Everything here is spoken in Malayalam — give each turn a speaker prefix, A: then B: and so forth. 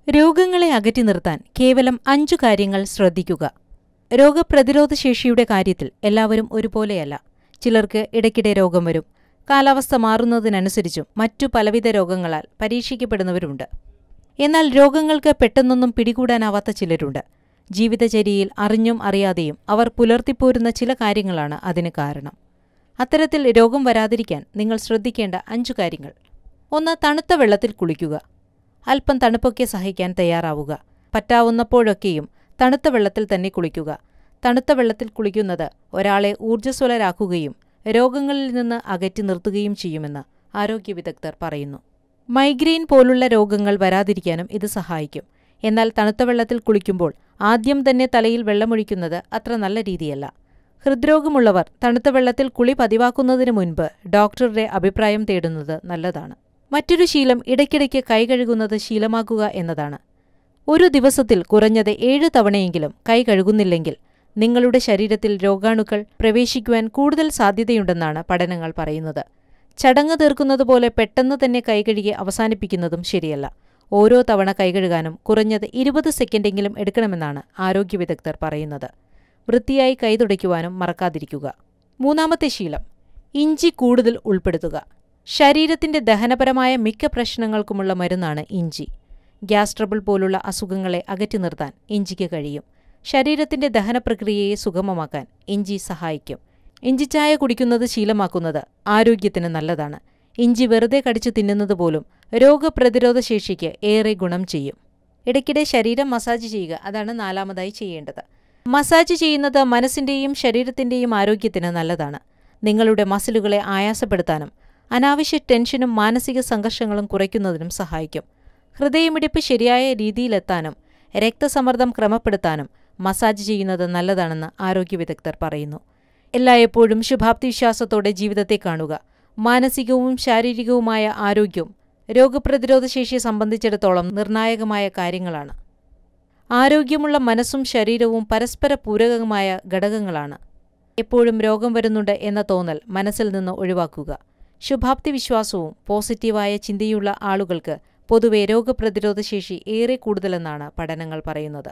A: രോഗങ്ങളെ അകറ്റി നിർത്താൻ കേവലം 5 കാര്യങ്ങൾ ശ്രദ്ധിക്കുക. രോഗപ്രതിരോധശേഷിയുടെ കാര്യത്തിൽ എല്ലാവരും ഒരുപോലെയല്ല. ചിലർക്ക് ഇടയ്ക്കിടെ രോഗം വരും. കാലാവസ്ഥ മാറുന്നതിനനുസരിച്ചും മറ്റു പലവിധ രോഗങ്ങളാൽ പരീക്ഷിക്കപ്പെടുന്നവരുണ്ട്. എന്നാൽ രോഗങ്ങൾക്ക് പെട്ടെന്നൊന്നും പിടികൂടാനാവാത്ത ചിലരുണ്ട്. ജീവിതചര്യയിൽ അറിഞ്ഞും അറിയാതെയും അവർ പുലർത്തിപ്പോരുന്ന ചില കാര്യങ്ങളാണ് അതിന് കാരണം. അത്തരത്തിൽ രോഗം വരാതിരിക്കാൻ നിങ്ങൾ ശ്രദ്ധിക്കേണ്ട 5 കാര്യങ്ങൾ. 1. തണുത്ത വെള്ളത്തിൽ കുളിക്കുക. അല്പം തണുപ്പൊക്കെ സഹിക്കാൻ തയ്യാറാവുക. പറ്റാവുന്നപ്പോഴൊക്കെയും തണുത്ത വെള്ളത്തിൽ തന്നെ കുളിക്കുക. തണുത്ത വെള്ളത്തിൽ കുളിക്കുന്നത് ഒരാളെ ഊർജ്ജസ്വലരാക്കുകയും രോഗങ്ങളിൽ നിന്ന് അകറ്റി നിർത്തുകയും ചെയ്യുമെന്ന് ആരോഗ്യ വിദഗ്ധർ പറയുന്നു. മൈഗ്രെയിൻ പോലുള്ള രോഗങ്ങൾ വരാതിരിക്കാനും ഇത് സഹായിക്കും. എന്നാൽ തണുത്ത വെള്ളത്തിൽ കുളിക്കുമ്പോൾ ആദ്യം തന്നെ തലയിൽ വെള്ളമൊഴിക്കുന്നത് അത്ര നല്ല രീതിയല്ല. ഹൃദ്രോഗമുള്ളവർ തണുത്ത വെള്ളത്തിൽ കുളി പതിവാക്കുന്നതിന് മുൻപ് ഡോക്ടറുടെ അഭിപ്രായം തേടുന്നത് നല്ലതാണ്. മറ്റൊരു ശീലം ഇടയ്ക്കിടയ്ക്ക് കൈ കഴുകുന്നത് ശീലമാക്കുക എന്നതാണ്. ഒരു ദിവസത്തിൽ കുറഞ്ഞത് 7 തവണയെങ്കിലും കൈ കഴുകുന്നില്ലെങ്കിൽ നിങ്ങളുടെ ശരീരത്തിൽ രോഗാണുക്കൾ പ്രവേശിക്കുവാൻ കൂടുതൽ സാധ്യതയുണ്ടെന്നാണ് പഠനങ്ങൾ പറയുന്നത്. ചടങ്ങ് തീർക്കുന്നതുപോലെ പെട്ടെന്ന് തന്നെ കൈകഴുകി അവസാനിപ്പിക്കുന്നതും ശരിയല്ല. ഓരോ തവണ കൈകഴുകാനും കുറഞ്ഞത് 20 സെക്കൻഡെങ്കിലും എടുക്കണമെന്നാണ് ആരോഗ്യ വിദഗ്ധർ പറയുന്നത്. വൃത്തിയായി കൈ തുടയ്ക്കുവാനും മറക്കാതിരിക്കുക. 3. ശീലം, ഇഞ്ചി കൂടുതൽ ഉൾപ്പെടുത്തുക. ശരീരത്തിന്റെ ദഹനപരമായ മിക്ക പ്രശ്നങ്ങൾക്കുമുള്ള മരുന്നാണ് ഇഞ്ചി. ഗ്യാസ് ട്രബിൾ പോലുള്ള അസുഖങ്ങളെ അകറ്റി നിർത്താൻ ഇഞ്ചിക്ക് കഴിയും. ശരീരത്തിന്റെ ദഹനപ്രക്രിയയെ സുഗമമാക്കാൻ ഇഞ്ചി സഹായിക്കും. ഇഞ്ചിച്ചായ കുടിക്കുന്നത് ശീലമാക്കുന്നത് ആരോഗ്യത്തിന് നല്ലതാണ്. ഇഞ്ചി വെറുതെ കടിച്ചു തിന്നുന്നത് പോലും രോഗപ്രതിരോധശേഷിക്ക് ഏറെ ഗുണം ചെയ്യും. ഇടയ്ക്കിടെ ശരീരം മസാജ് ചെയ്യുക, അതാണ് 4ാമതായി ചെയ്യേണ്ടത്. മസാജ് ചെയ്യുന്നത് മനസ്സിന്റെയും ശരീരത്തിന്റെയും ആരോഗ്യത്തിന് നല്ലതാണ്. നിങ്ങളുടെ മസിലുകളെ ആയാസപ്പെടുത്താനും അനാവശ്യ ടെൻഷനും മാനസിക സംഘർഷങ്ങളും കുറയ്ക്കുന്നതിനും സഹായിക്കും. ഹൃദയമിടിപ്പ് ശരിയായ രീതിയിലെത്താനും രക്തസമ്മർദ്ദം ക്രമപ്പെടുത്താനും മസാജ് ചെയ്യുന്നത് നല്ലതാണെന്ന് ആരോഗ്യ വിദഗ്ധർ പറയുന്നു. എല്ലായ്പ്പോഴും ശുഭാപ്തിവിശ്വാസത്തോടെ ജീവിതത്തെ കാണുക. മാനസികവും ശാരീരികവുമായ ആരോഗ്യവും രോഗപ്രതിരോധശേഷിയെ സംബന്ധിച്ചിടത്തോളം നിർണായകമായ കാര്യങ്ങളാണ്. ആരോഗ്യമുള്ള മനസ്സും ശരീരവും പരസ്പര പൂരകമായ ഘടകങ്ങളാണ്. എപ്പോഴും രോഗം വരുന്നുണ്ട് എന്ന തോന്നൽ മനസ്സിൽ നിന്ന് ഒഴിവാക്കുക. ശുഭാപ്തിവിശ്വാസവും പോസിറ്റീവായ ചിന്തയുള്ള ആളുകൾക്ക് പൊതുവെ രോഗപ്രതിരോധശേഷി ഏറെ കൂടുതലെന്നാണ് പഠനങ്ങൾ പറയുന്നത്.